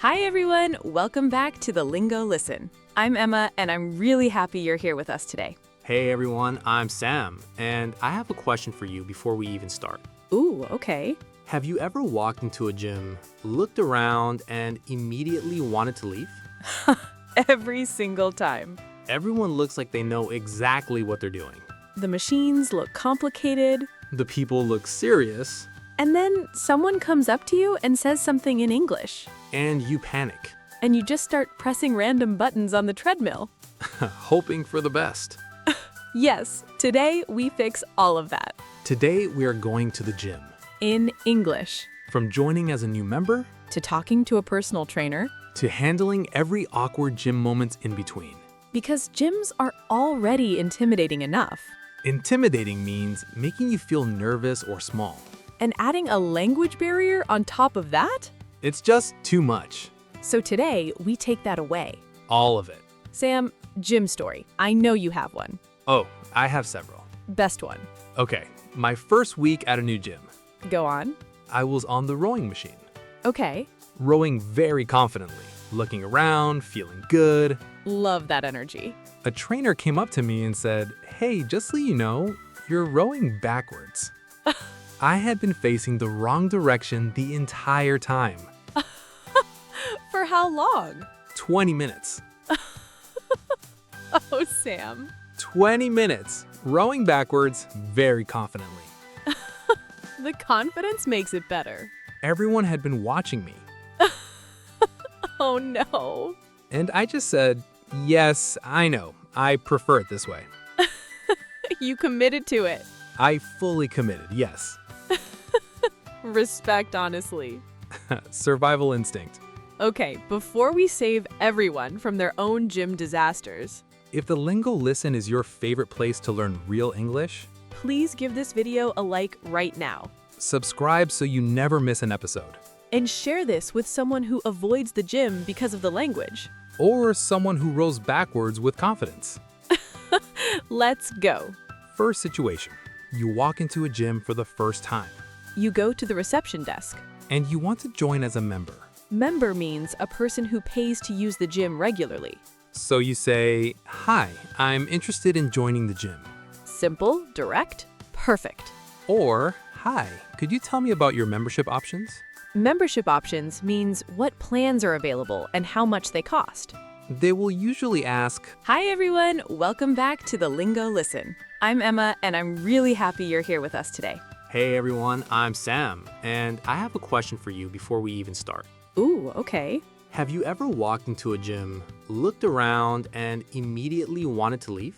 Hi everyone, welcome back to the Lingo Listen. I'm Emma and I'm really happy you're here with us today. Hey everyone, I'm Sam, and I have a question for you before we even start. Ooh, okay. Have you ever walked into a gym, looked around, and immediately wanted to leave? Every single time. Everyone looks like they know exactly what they're doing. The machines look complicated, The people look serious, and then someone comes up to you and says something in English, and you panic, and you just start pressing random buttons on the treadmill. hoping for the best. Yes, today we fix all of that. Today we are going to the gym. In English. From joining as a new member, To talking to a personal trainer. to handling every awkward gym moments in between. Because gyms are already intimidating enough. Intimidating means making you feel nervous or small. And adding a language barrier on top of that? It's just too much. So today, we take that away. All of it. Sam, gym story. I know you have one. Oh, I have several. Best one. Okay, my first week at a new gym, Go on. I was on the rowing machine, Okay. rowing very confidently, looking around, feeling good. Love that energy. A trainer came up to me and said, "Hey, just so you know, you're rowing backwards." I had been facing the wrong direction the entire time. For how long? 20 minutes. Oh, Sam. 20 minutes, rowing backwards very confidently. The confidence makes it better. Everyone had been watching me, Oh, no. and I just said, "Yes, I know. I prefer it this way." You committed to it. I fully committed, yes. Respect, honestly. Survival instinct. Okay, before we save everyone from their own gym disasters, If the Lingo Listen is your favorite place to learn real English, please give this video a like right now. subscribe so you never miss an episode. And share this with someone who avoids the gym because of the language. Or someone who rows backwards with confidence. Let's go. First situation. You walk into a gym for the first time, You go to the reception desk. and you want to join as a member. Member means a person who pays to use the gym regularly. So you say, "Hi, I'm interested in joining the gym." Simple, direct, perfect. Or, "Hi, could you tell me about your membership options?" Membership options means what plans are available and how much they cost. They will usually ask, Hi everyone, welcome back to the Lingo Listen. I'm Emma and I'm really happy you're here with us today. "Hey everyone, I'm Sam, and I have a question for you before we even start. Ooh, okay. Have you ever walked into a gym, looked around, and immediately wanted to leave?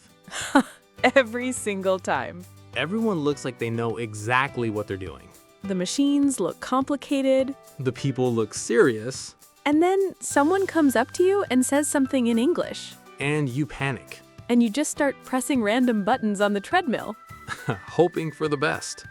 Every single time. Everyone looks like they know exactly what they're doing. The machines look complicated, The people look serious, and then someone comes up to you and says something in English, and you panic, and you just start pressing random buttons on the treadmill. hoping for the best.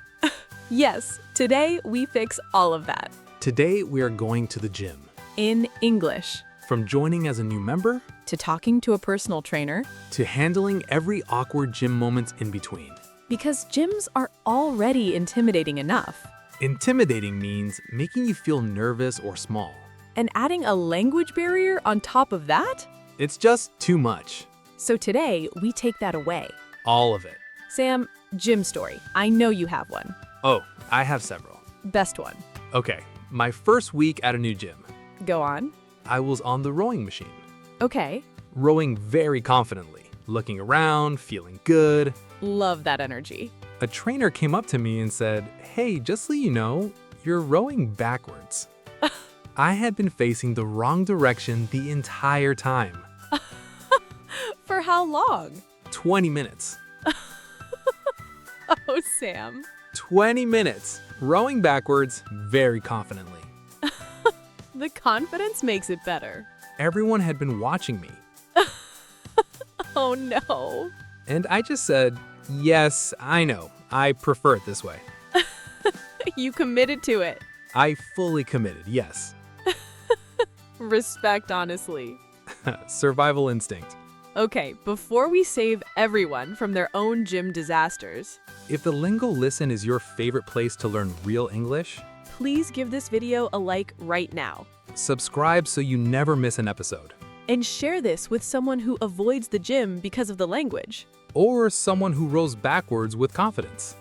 Yes, today we fix all of that. Today we are going to the gym. In English. From joining as a new member, To talking to a personal trainer. to handling every awkward gym moments in between. Because gyms are already intimidating enough. Intimidating means making you feel nervous or small. And adding a language barrier on top of that? It's just too much. So today, we take that away. All of it. Sam, gym story. I know you have one. Oh, I have several. Best one. Okay, my first week at a new gym, Go on. I was on the rowing machine, Okay. rowing very confidently, looking around, feeling good. Love that energy. A trainer came up to me and said, "Hey, just so you know, you're rowing backwards." I had been facing the wrong direction the entire time. For how long? 20 minutes. Oh, Sam. 20 minutes, rowing backwards very confidently. The confidence makes it better. Everyone had been watching me, Oh, no. and I just said, "Yes, I know. I prefer it this way." You committed to it. I fully committed, yes. Respect, honestly. Survival instinct. Okay, before we save everyone from their own gym disasters, If the Lingo Listen is your favorite place to learn real English, please give this video a like right now. subscribe so you never miss an episode. And share this with someone who avoids the gym because of the language. Or someone who rows backwards with confidence.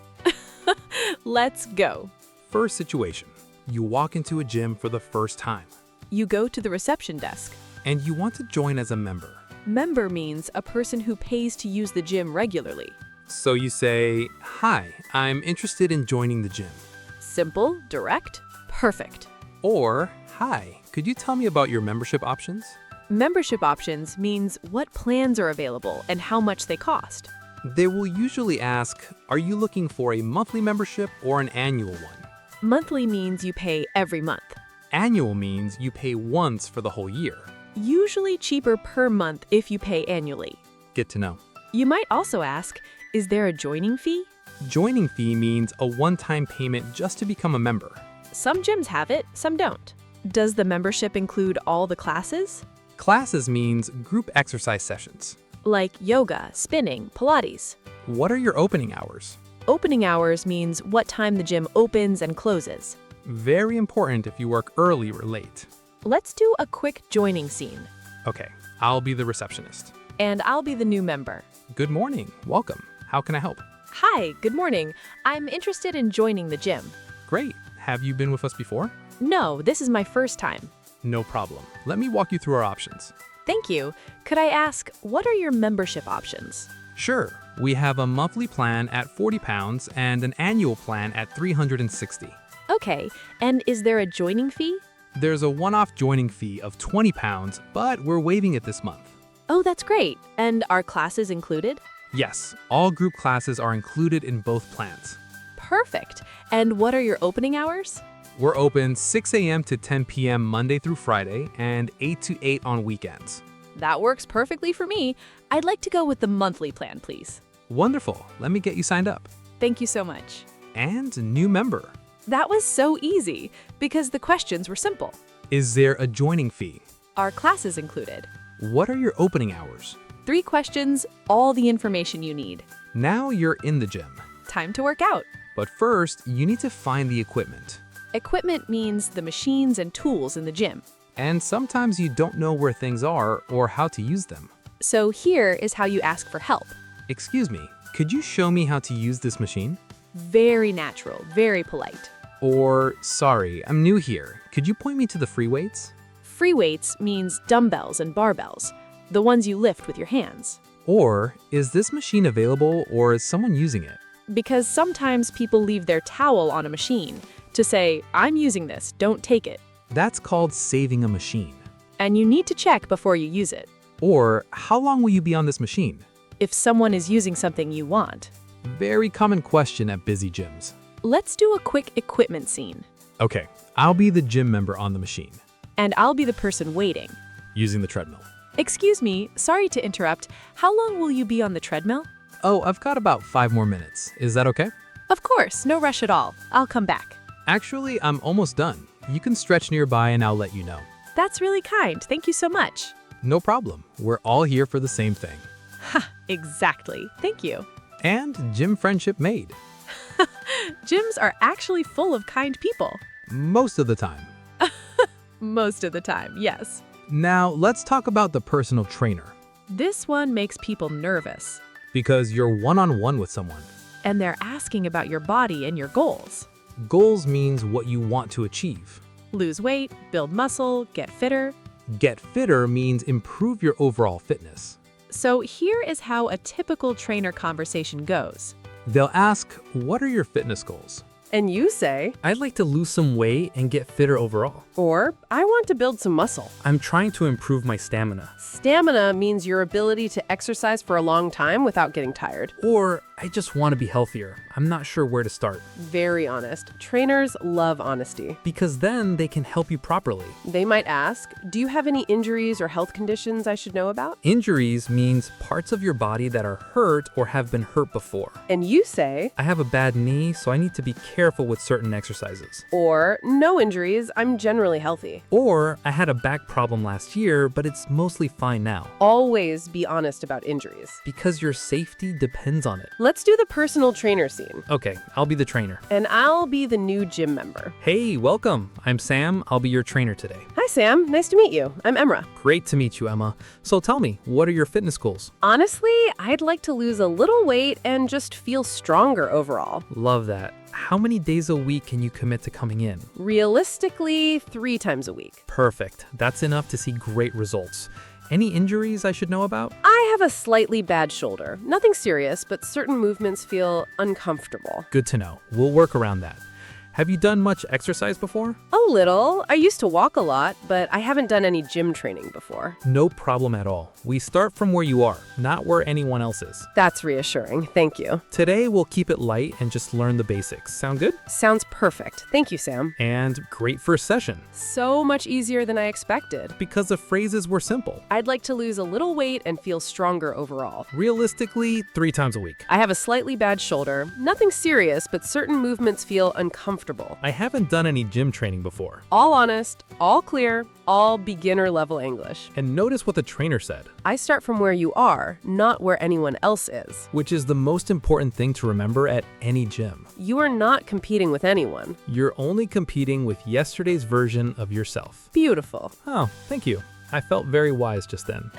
Let's go. First situation. You walk into a gym for the first time. You go to the reception desk. And you want to join as a member. Member means a person who pays to use the gym regularly. So you say, "Hi, I'm interested in joining the gym." Simple, direct, perfect. Or, "Hi, could you tell me about your membership options?" Membership options means what plans are available and how much they cost. They will usually ask, "Are you looking for a monthly membership or an annual one?" Monthly means you pay every month. Annual means you pay once for the whole year. Usually cheaper per month if you pay annually. Get to know. You might also ask, is there a joining fee? Joining fee means a one-time payment just to become a member. Some gyms have it, some don't. Does the membership include all the classes? Classes means group exercise sessions. Like yoga, spinning, Pilates. What are your opening hours? Opening hours means what time the gym opens and closes. Very important if you work early or late. Let's do a quick joining scene. Okay, I'll be the receptionist. And I'll be the new member. Good morning, welcome. How can I help? Hi, good morning. I'm interested in joining the gym. Great. Have you been with us before? No, this is my first time. No problem. Let me walk you through our options. Thank you. Could I ask, what are your membership options? Sure. We have a monthly plan at £40 and an annual plan at $360. Okay, and is there a joining fee? There's a one-off joining fee of £20, but we're waiving it this month. Oh, that's great. And are classes included? Yes, all group classes are included in both plans. Perfect. And what are your opening hours? We're open 6 a.m. to 10 p.m. Monday through Friday and 8 to 8 on weekends. That works perfectly for me. I'd like to go with the monthly plan, please. Wonderful. Let me get you signed up. Thank you so much. And new member. That was so easy because the questions were simple. Is there a joining fee? Are classes included? What are your opening hours? 3 questions, all the information you need. Now you're in the gym. Time to work out. But first, you need to find the equipment. Equipment means the machines and tools in the gym. And sometimes you don't know where things are or how to use them. So here is how you ask for help. Excuse me, could you show me how to use this machine? Very natural, very polite. Or, sorry, I'm new here. Could you point me to the free weights? Free weights means dumbbells and barbells, the ones you lift with your hands. Or, is this machine available or is someone using it? Because sometimes people leave their towel on a machine to say, I'm using this, don't take it. That's called saving a machine. And you need to check before you use it. Or, how long will you be on this machine? If someone is using something you want. Very common question at busy gyms. Let's do a quick equipment scene. Okay, I'll be the gym member on the machine. And I'll be the person waiting. Using the treadmill. Excuse me, sorry to interrupt. How long will you be on the treadmill? Oh, I've got about 5 more minutes. Is that okay? Of course, no rush at all. I'll come back. Actually, I'm almost done. You can stretch nearby and I'll let you know. That's really kind. Thank you so much. No problem. We're all here for the same thing. Ha, exactly. Thank you. And gym friendship made. Gyms are actually full of kind people. Most of the time. Most of the time, yes. Now, let's talk about the personal trainer. This one makes people nervous. Because you're one-on-one with someone. And they're asking about your body and your goals. Goals means what you want to achieve. Lose weight, build muscle, get fitter. Get fitter means improve your overall fitness. So here is how a typical trainer conversation goes. They'll ask, what are your fitness goals? And you say, I'd like to lose some weight and get fitter overall. or I want to build some muscle. I'm trying to improve my stamina. Stamina means your ability to exercise for a long time without getting tired. Or I just want to be healthier. I'm not sure where to start. Very honest. Trainers love honesty. Because then they can help you properly. They might ask, do you have any injuries or health conditions I should know about? Injuries means parts of your body that are hurt or have been hurt before. And you say, I have a bad knee, so I need to be careful with certain exercises. or no injuries, I'm generally healthy. Or I had a back problem last year, but it's mostly fine now. Always be honest about injuries. Because your safety depends on it. Let's do the personal trainer scene. Okay, I'll be the trainer. And I'll be the new gym member. Hey, welcome. I'm Sam. I'll be your trainer today. Hi, Sam. Nice to meet you. I'm Emra. Great to meet you, Emma. So tell me, what are your fitness goals? Honestly, I'd like to lose a little weight and just feel stronger overall. Love that. How many days a week can you commit to coming in? Realistically, 3 times a week. Perfect. That's enough to see great results. Any injuries I should know about? I have a slightly bad shoulder. Nothing serious, but certain movements feel uncomfortable. Good to know. We'll work around that. Have you done much exercise before? A little. I used to walk a lot, but I haven't done any gym training before. No problem at all. We start from where you are, not where anyone else is. That's reassuring. Thank you. Today, we'll keep it light and just learn the basics. Sound good? Sounds perfect. Thank you, Sam. And great first session, So much easier than I expected. because the phrases were simple. I'd like to lose a little weight and feel stronger overall. Realistically, 3 times a week. I have a slightly bad shoulder. Nothing serious, but certain movements feel uncomfortable. I haven't done any gym training before. All honest, all clear, all beginner level English. And notice what the trainer said, I start from where you are, not where anyone else is. which is the most important thing to remember at any gym. You are not competing with anyone. You're only competing with yesterday's version of yourself. Beautiful. Oh, thank you. I felt very wise just then.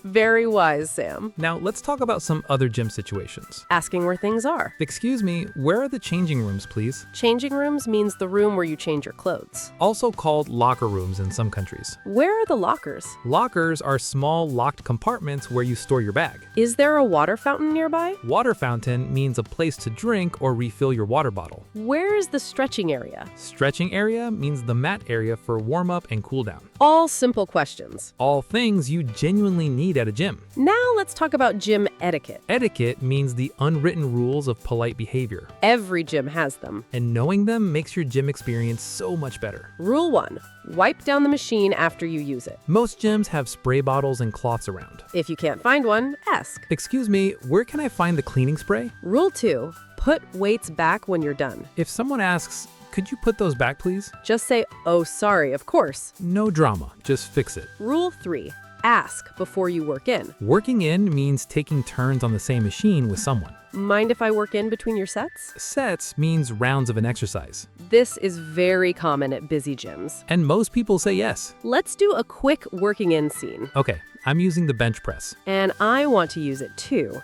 Very wise, Sam. Now, let's talk about some other gym situations. Asking where things are. Excuse me, where are the changing rooms, please? Changing rooms means the room where you change your clothes. Also called locker rooms in some countries. Where are the lockers? Lockers are small locked compartments where you store your bag. Is there a water fountain nearby? Water fountain means a place to drink or refill your water bottle. Where is the stretching area? Stretching area means the mat area for warm up and cool down. All simple questions. All things you genuinely need at a gym. Now let's talk about gym etiquette. Etiquette means the unwritten rules of polite behavior, Every gym has them. and knowing them makes your gym experience so much better. Rule 1. Wipe down the machine after you use it. Most gyms have spray bottles and cloths around. If you can't find one, ask. Excuse me, where can I find the cleaning spray? Rule 2. Put weights back when you're done. If someone asks, could you put those back, please? Just say, oh, sorry, of course. No drama, just fix it. Rule 3. Ask before you work in. Working in means taking turns on the same machine with someone. Mind if I work in between your sets? Sets means rounds of an exercise. This is very common at busy gyms. And most people say yes. Let's do a quick working in scene. Okay, I'm using the bench press, And I want to use it too.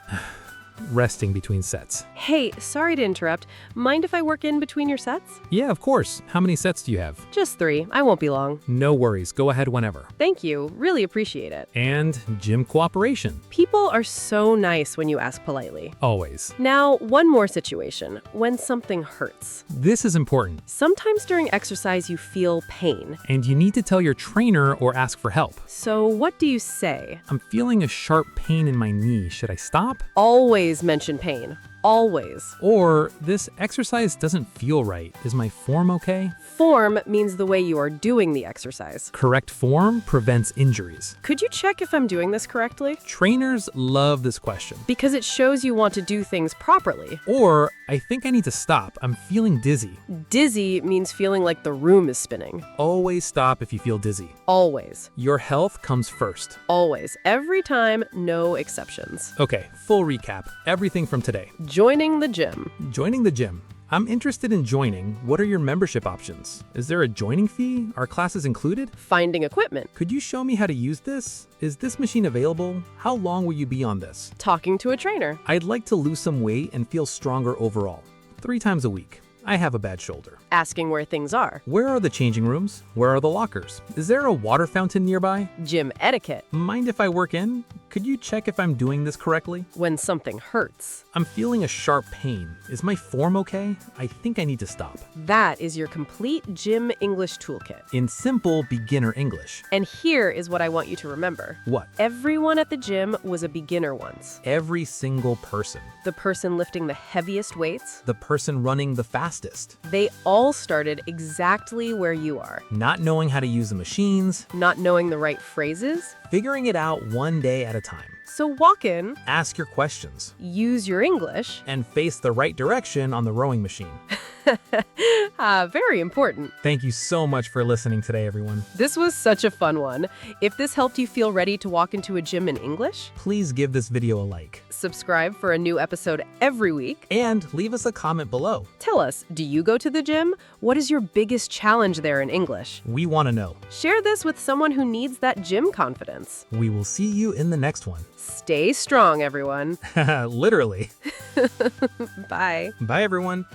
resting between sets. Hey, sorry to interrupt. Mind if I work in between your sets? Yeah, of course. How many sets do you have? Just 3. I won't be long. No worries, go ahead whenever. Thank you. Really appreciate it. And gym cooperation. People are so nice when you ask politely. Always. Now, one more situation. When something hurts. This is important, Sometimes during exercise you feel pain. and you need to tell your trainer or ask for help. So what do you say? I'm feeling a sharp pain in my knee. Should I stop? Always mention pain. Always. Or, this exercise doesn't feel right. Is my form okay? Form means the way you are doing the exercise. Correct form prevents injuries. Could you check if I'm doing this correctly? Trainers love this question. Because it shows you want to do things properly. Or, I think I need to stop. I'm feeling dizzy. Dizzy means feeling like the room is spinning. Always stop if you feel dizzy. Always. Your health comes first. Always. Every time, no exceptions. Okay, full recap. Everything from today. Joining the gym. Joining the gym. I'm interested in joining. What are your membership options? Is there a joining fee? Are classes included? Finding equipment. Could you show me how to use this? Is this machine available? How long will you be on this? Talking to a trainer. I'd like to lose some weight and feel stronger overall. 3 times a week. I have a bad shoulder. Asking where things are. Where are the changing rooms? Where are the lockers? Is there a water fountain nearby? Gym etiquette. Mind if I work in? Could you check if I'm doing this correctly? When something hurts. I'm feeling a sharp pain. Is my form okay? I think I need to stop. That is your complete gym English toolkit. In simple beginner English. And here is what I want you to remember. What? Everyone at the gym was a beginner once. Every single person. The person lifting the heaviest weights, The person running the fastest. they all started exactly where you are. Not knowing how to use the machines. Not knowing the right phrases, Figuring it out one day at a time. So walk in, Ask your questions, use your English. and face the right direction on the rowing machine. Very important. Thank you so much for listening today, everyone. This was such a fun one. If this helped you feel ready to walk into a gym in English, Please give this video a like subscribe for a new episode every week. and leave us a comment below. Tell us, do you go to the gym? What is your biggest challenge there in English? We want to know. Share this with someone who needs that gym confidence. We will see you in the next one. Stay strong, everyone. Literally. Bye. Bye, everyone.